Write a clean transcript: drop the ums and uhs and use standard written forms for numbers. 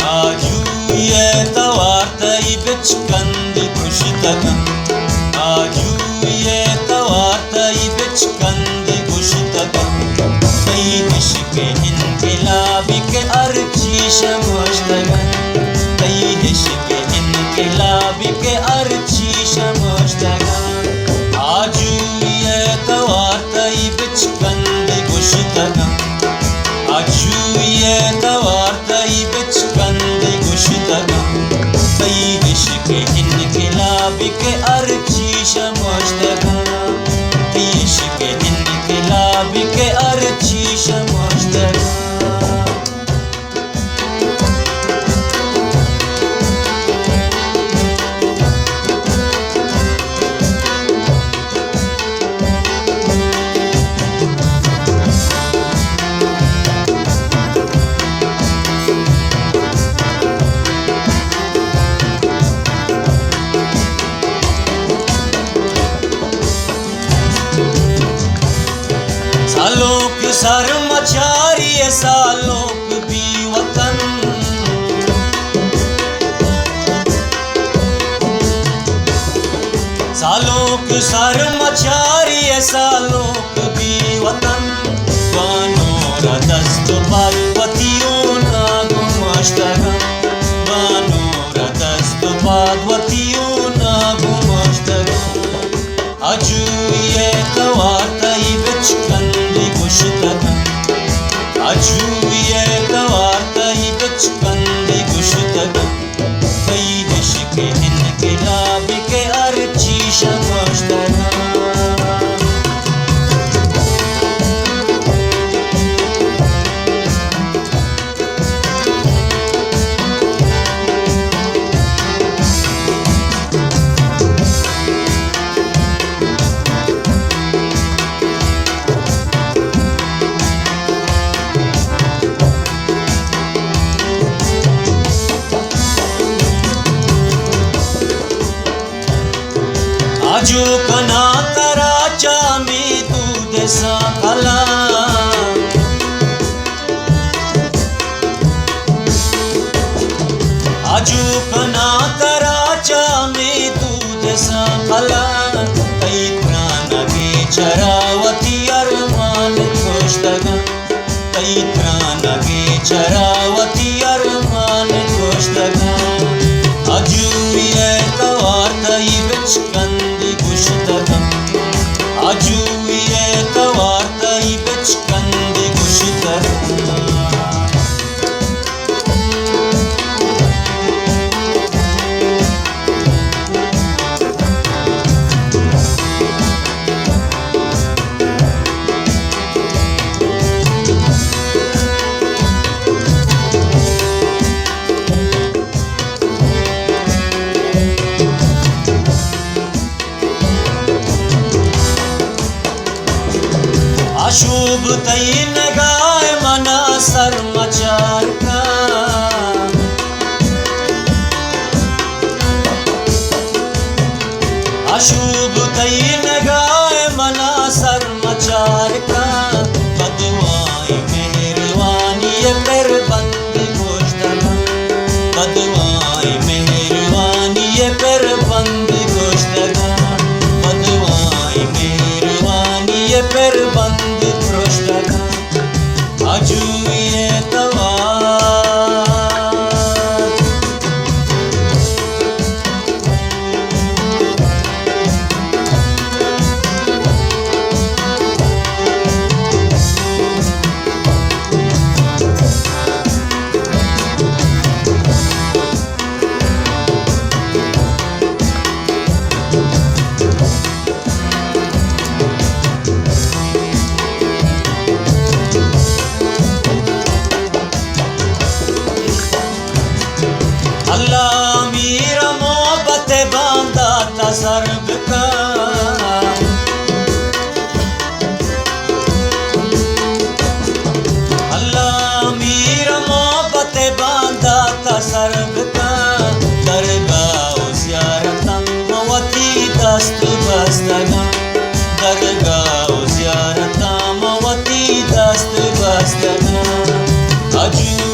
Ajuieta vartai bechkandi kushtagam. Ajuieta vartai bechkandi kushtagam. Kai dishke inqilabi ke archi shamushtagam. Kai dishke inqilabi ke archi shamushtagam. Ajuieta vartai bechkandi kushtagam. Ajuieta vartai bechkandi kushtagam. Kai dishke inqilabi ke archi shamushtagam. Kai dishke inqilabi ke archi shamushtagam. Salok सरमचारी Salok भी वतन. सालोक सरमचारी सालोक भी वतन. बानोरा दस्त बादवतियों ना गुमश्तगम. बानोरा दस्त बादवतियों ना गुमश्तगम. Ajuieta vartai bechkandi kushtagam. Ajuieta vartai bechkandi kushtagam. Kai dishke inqilabi ke archi shamushtagam. आजू कना कराचा में दूध सा खला. आजू कना कराचा में दूध सा खला. कई प्राण के चरावती अरमान kushtagam. कई प्राण के चरावती अरमान kushtagam. Ajuieta vartai bechkandi kushtagam. Ajuieta vartai bechkandi kushtagam. अशुभ तई नगाए मना सरमचार का. अशुभ तई नगाए मना सरमचार का. बदवाई मेहरबानी ये कर बंद kushtagam. बदवाई मेहरबानी ये कर बंद kushtagam. बदवाई मेहरबानी ये कर बंद kushtagam. Ajuieta सर्व का. अल्लाह मीर मोहब्बत बांधा था सर्व का. दरगाह ज़ियारतम वती दस्त बस्तगम. दरगाह ज़ियारतम वती दस्त बस्तगम. अजू